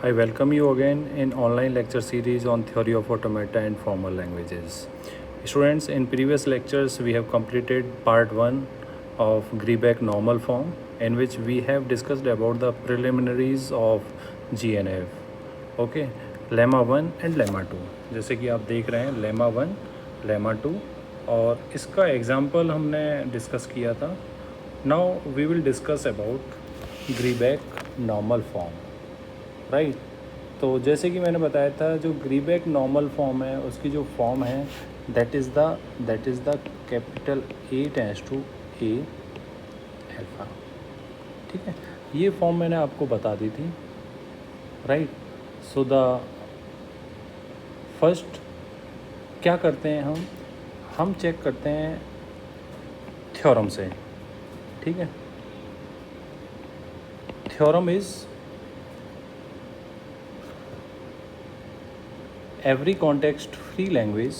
I welcome you again in online lecture series on theory of automata and formal languages. Students, in previous lectures we have completed part 1 of Greeback normal form, in which we have discussed about the preliminaries of GNF. Okay, lemma 1 and lemma 2. जैसे कि आप देख रहे हैं lemma 1, lemma 2 और इसका example हमने discuss किया था. Now we will discuss about Greeback normal form. Right तो जैसे कि मैंने बताया था, जो ग्रीबैक नॉर्मल फॉर्म है उसकी जो फॉर्म है that is the capital A tends to A alpha. ठीक है, ये फॉर्म मैंने आपको बता दी थी. राइट, सो द फर्स्ट क्या करते हैं हम चेक करते हैं थ्योरम से. ठीक है, theorem is every context free language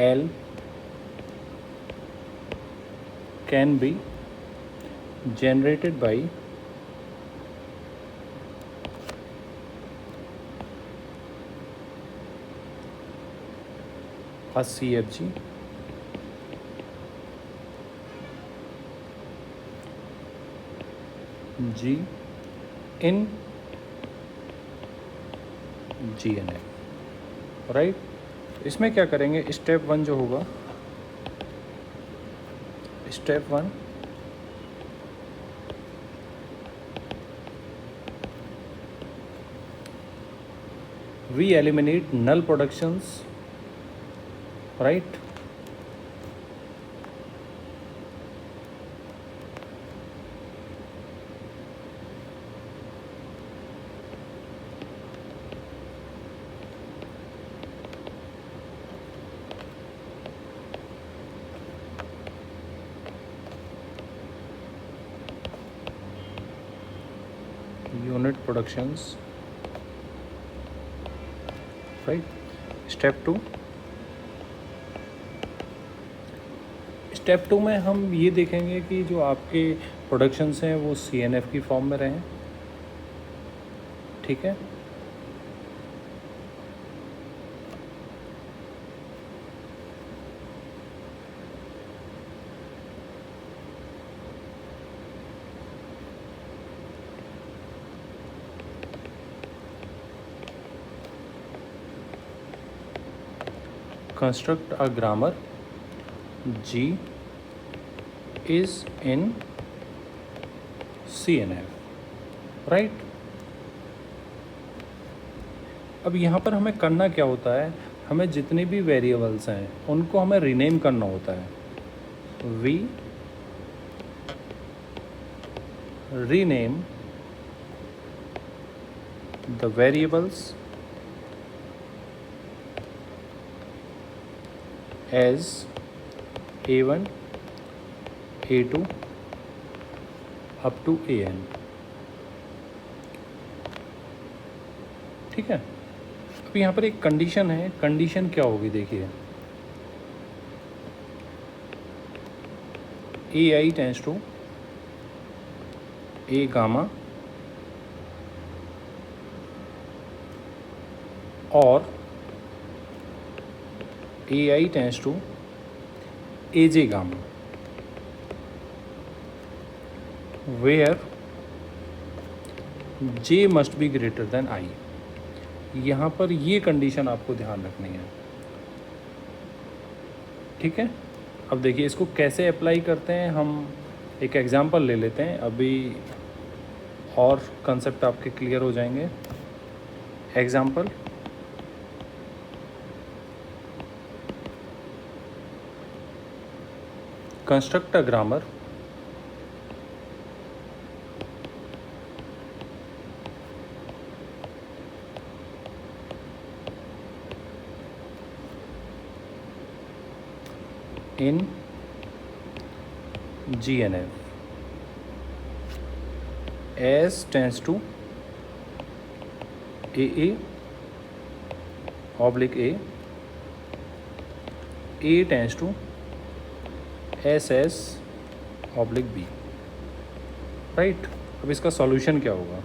L can be generated by a CFG G in GNF. Right, इसमें क्या करेंगे, स्टेप 1 जो होगा, step 1 we eliminate null productions. Right, unit productions. Right, step 2 में हम ये देखेंगे कि जो आपके प्रोडक्शंस हैं वो CNF की फॉर्म में रहें. ठीक है, construct a grammar G is in CNF. Right, अब यहाँ पर हमें करना क्या होता है, हमें जितने भी वेरिएबल्स हैं उनको हमें रीनेम करना होता है. We rename the variables as A1 A2 up to AN. ठीक है, अब यहाँ पर एक कंडीशन है. कंडीशन क्या होगी, देखिए, AI tends to A gamma और AI tends to AJ gamma, where J must be greater than I. यहाँ पर ये कंडीशन आपको ध्यान रखनी है. ठीक है, अब देखिए इसको कैसे अप्लाई करते हैं. हम एक एग्जांपल ले लेते हैं, अभी और कंसेप्ट आपके क्लियर हो जाएंगे. Example, construct a grammar in GNF as tends to A oblique A tends to S oblique B, right. अब इसका सॉल्यूशन क्या होगा?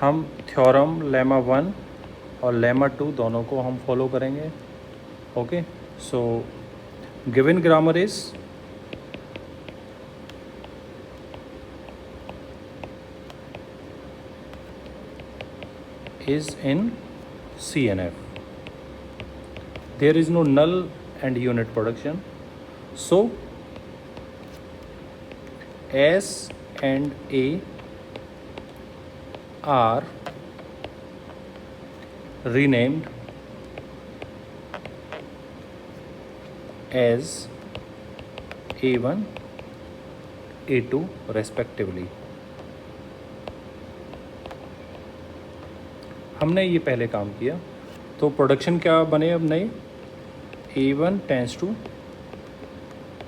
हम थ्योरम लेमा 1 और लेमा 2 दोनों को हम फॉलो करेंगे। Okay, so given grammar is in CNF. There is no null and unit production. So S and A are renamed as A1, A2 respectively. हमने ये पहले काम किया, तो प्रोडक्शन क्या बने अब नए? A1 tends to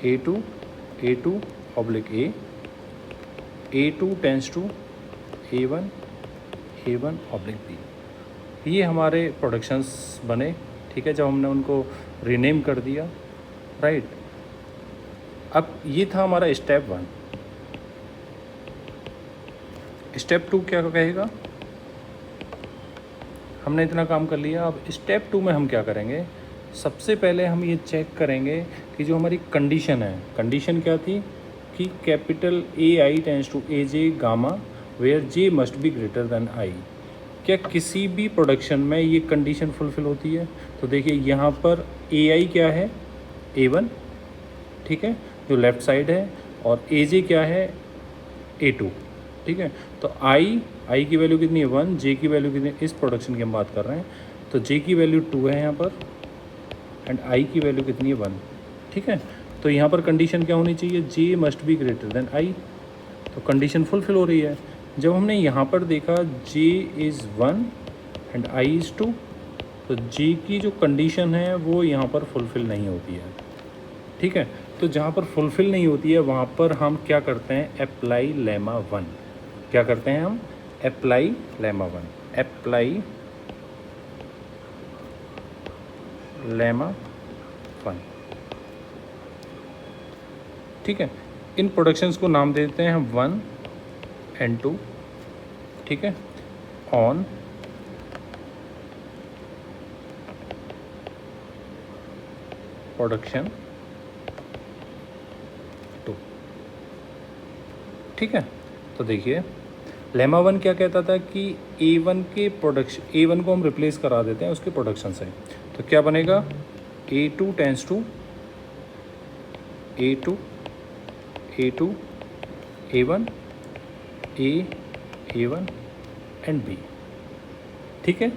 A2 oblique A2 tends to A1 oblique B। ये हमारे प्रोडक्शंस बने, ठीक है, जब हमने उनको रीनेम कर दिया, राइट। अब ये था हमारा स्टेप 1। स्टेप 2 क्या कहेगा? हमने इतना काम कर लिया। अब स्टेप 2 में हम क्या करेंगे? सबसे पहले हम ये चेक करेंगे कि जो हमारी कंडीशन है, कंडीशन क्या थी कि capital AI tends to AJ gamma where J must be greater than I। क्या किसी भी प्रोडक्शन में ये कंडीशन फुलफिल होती है? तो देखिए यहाँ पर AI क्या है? A1, ठीक है, जो लेफ़्ट साइड है, और AJ क्या है? A2, ठीक है। तो आई की वैल्यू कितनी है? 1, जे की वैल्यू कितनी है? इस प्रोडक्शन की हम बात कर रहे हैं, तो जे की वैल्यू 2 है यहाँ पर, एंड आई की वैल्यू कितनी है? 1, ठीक है। तो यहाँ पर कंडीशन क्या होनी चाहिए? J must be greater than I. तो कंडीशन फुलफिल हो रही है। जब हमने यहाँ पर देखा जे इज़ 1 एंड आई इज़ 2, तो जे की जो कंडीशन है वो यहाँ पर फुलफ़िल नहीं होती है, ठीक है। तो जहाँ पर फुलफ़िल नहीं होती है वहाँ पर हम क्या करते हैं? Apply lemma 1। क्या करते हैं हम? अप्लाई लेमा 1, अप्लाई लेमा 1, ठीक है। इन प्रोडक्शंस को नाम देते हैं हम 1 एंड 2, ठीक है, ऑन प्रोडक्शन 2, ठीक है। तो देखिए लेमा 1 क्या कहता था कि A1 के प्रोडक्शन, A1 को हम रिप्लेस करा देते हैं उसके प्रोडक्शन से, तो क्या बनेगा? A2 tends to A2 A1 A1 and B, ठीक है।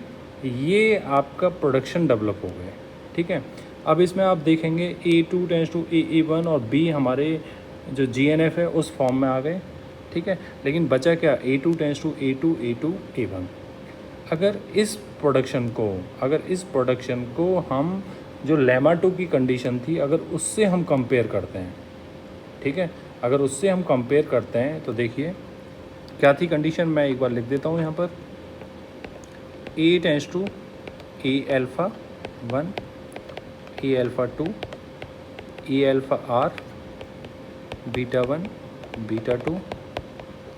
ये आपका प्रोडक्शन डेवलप हो गए, ठीक है। अब इसमें आप देखेंगे A2 टेंस टू A1 और B हमारे जो GNF है उस फॉर्म में आ गए, ठीक है। लेकिन बचा क्या? A2 tends to A2 A1। अगर इस प्रोडक्शन को हम जो लेमा 2 की कंडीशन थी अगर उससे हम कंपेयर करते हैं, ठीक है, अगर उससे हम कंपेयर करते हैं तो देखिए क्या थी कंडीशन। मैं एक बार लिख देता हूँ यहाँ पर, A tends to A alpha 1 A alpha 2 A alpha R beta 1 beta 2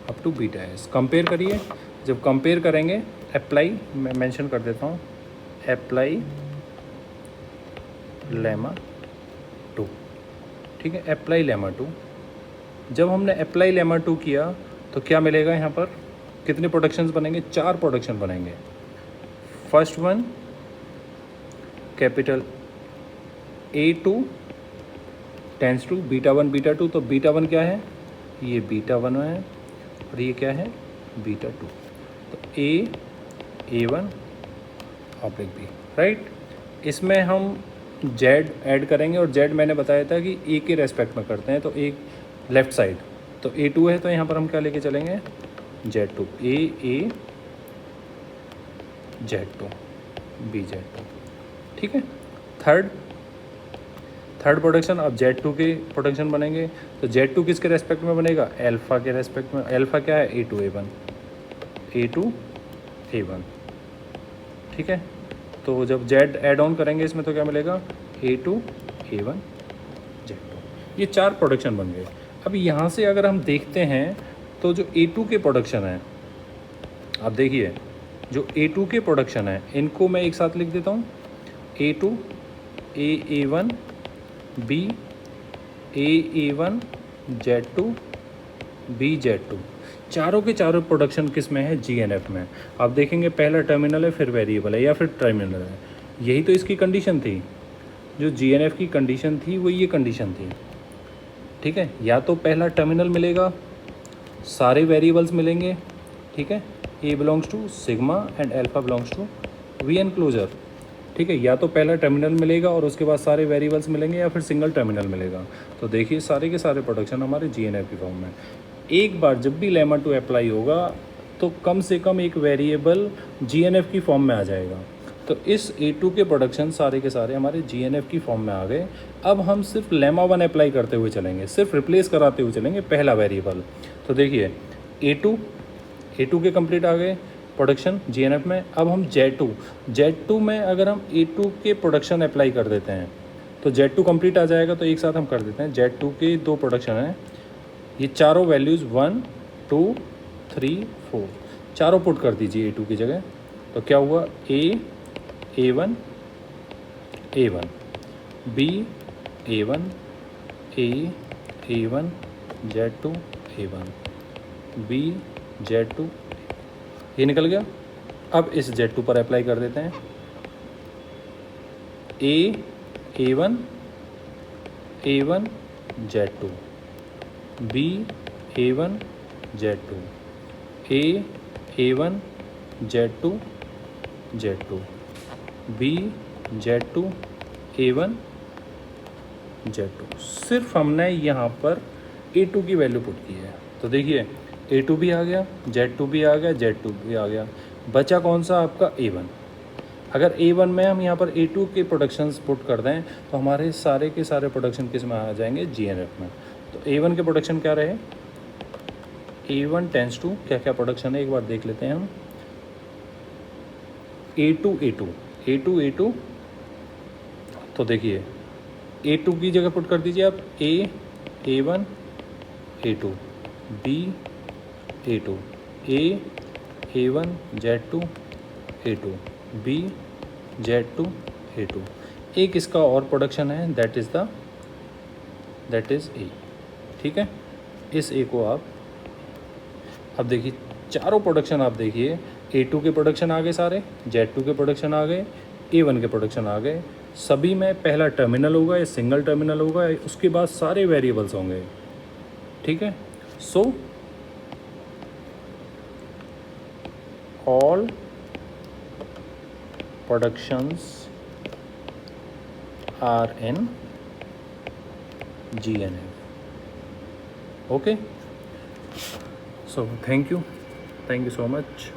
up to beta S. Compare करिए। जब कंपेयर करेंगे अप्लाई, मैं मेंशन कर देता हूँ, अप्लाई लेमा 2, ठीक है, अप्लाई लेमा 2। जब हमने अप्लाई लेमा 2 किया तो क्या मिलेगा? यहाँ पर कितने प्रोडक्शंस बनेंगे? 4 प्रोडक्शन बनेंगे। First one capital A2 tends to beta 1 beta 2, तो बीटा 1 क्या है? ये बीटा 1 है और ये क्या है? बीटा 2। तो A1 ऑब्लिक B, राइट। इसमें हम Z ऐड करेंगे और Z मैंने बताया था कि A के रेस्पेक्ट में करते हैं, तो एक लेफ़्ट साइड, तो A2 है, तो यहाँ पर हम क्या लेके चलेंगे? Z2, A Z2 B Z2, ठीक है। थर्ड प्रोडक्शन, अब Z2 के प्रोडक्शन बनेंगे, तो Z2 किसके रेस्पेक्ट में बनेगा? अल्फ़ा के रेस्पेक्ट में। अल्फ़ा क्या है? A2 A1 A2 A1, ठीक है। तो जब Z ऐड ऑन करेंगे इसमें तो क्या मिलेगा, A2 A1 Z2। ये 4 प्रोडक्शन बन गए। अब यहाँ से अगर हम देखते हैं तो जो A2 के प्रोडक्शन हैं, आप देखिए जो A2 के प्रोडक्शन है इनको मैं एक साथ लिख देता हूँ, A2 A1 B A1 Z2 B Z2, चारों के चारों प्रोडक्शन किस में है, GNF में। आप देखेंगे पहला टर्मिनल है, फिर वेरिएबल है या फिर टर्मिनल है। यही तो इसकी कंडीशन थी, जो GNF की कंडीशन थी वो ये कंडीशन थी, ठीक है। या तो पहला टर्मिनल मिलेगा, सारे वेरिएबल्स मिलेंगे, ठीक है, A belongs to sigma and alpha belongs to V enclosure, ठीक है। या तो पहला टर्मिनल मिलेगा और उसके बाद सारे वेरिएबल्स मिलेंगे या फिर सिंगल टर्मिनल मिलेगा। तो देखिए सारे के सारे प्रोडक्शन हमारे GNF की फॉर्म में। एक बार जब भी लेमा 2 अप्लाई होगा तो कम से कम एक वेरिएबल GNF की फॉर्म में आ जाएगा। तो इस A2 के प्रोडक्शन सारे के सारे हमारे GNF की फॉर्म में आ गए। अब हम सिर्फ लेमा 1 अप्लाई करते हुए चलेंगे, सिर्फ रिप्लेस कराते हुए चलेंगे पहला वेरिएबल। तो देखिए A2 के कंप्लीट आ गए प्रोडक्शन GNF में। अब हम Z2 में अगर हम A2 के प्रोडक्शन अप्लाई कर देते हैं तो Z2 कंप्लीट आ जाएगा। तो एक साथ हम कर देते हैं, Z2 के 2 प्रोडक्शन हैं, ये चारों वैल्यूज़ 1 2 3 4 चारों पुट कर दीजिए A2 की जगह। तो क्या हुआ, A1 B A1 A1 Z2 A1 B Z2, ये निकल गया। अब इस Z2 पर अप्लाई कर देते हैं, A1 Z2 B A1 Z2 A1 Z2 B Z2 A1 Z2। सिर्फ हमने यहाँ पर A2 की वैल्यू पुट की है। तो देखिए A2 भी आ गया, Z2 भी आ गया, Z2 भी आ गया, बचा कौन सा आपका A1। अगर A1 में हम यहाँ पर A2 के प्रोडक्शंस पुट कर दें तो हमारे सारे के सारे प्रोडक्शन किस में आ जाएंगे, GNF में। तो A1 के प्रोडक्शन क्या रहे, A1 टेंस टू क्या क्या प्रोडक्शन है एक बार देख लेते हैं हम। A2 तो देखिए A2 की जगह पुट कर दीजिए आप A1 A2 B A2 A1 Z2 A2 B Z2 A2। एक इसका और प्रोडक्शन है, दैट इज़ A, ठीक है। इस A को आप अब देखिए चारों प्रोडक्शन आप देखिए, A2 के प्रोडक्शन आ गए सारे, Z2 के प्रोडक्शन आ गए, A1 के प्रोडक्शन आ गए। सभी में पहला टर्मिनल होगा या सिंगल टर्मिनल होगा, उसके बाद सारे वेरिएबल्स होंगे, ठीक है। सो all productions are in GNF. Okay, so thank you so much.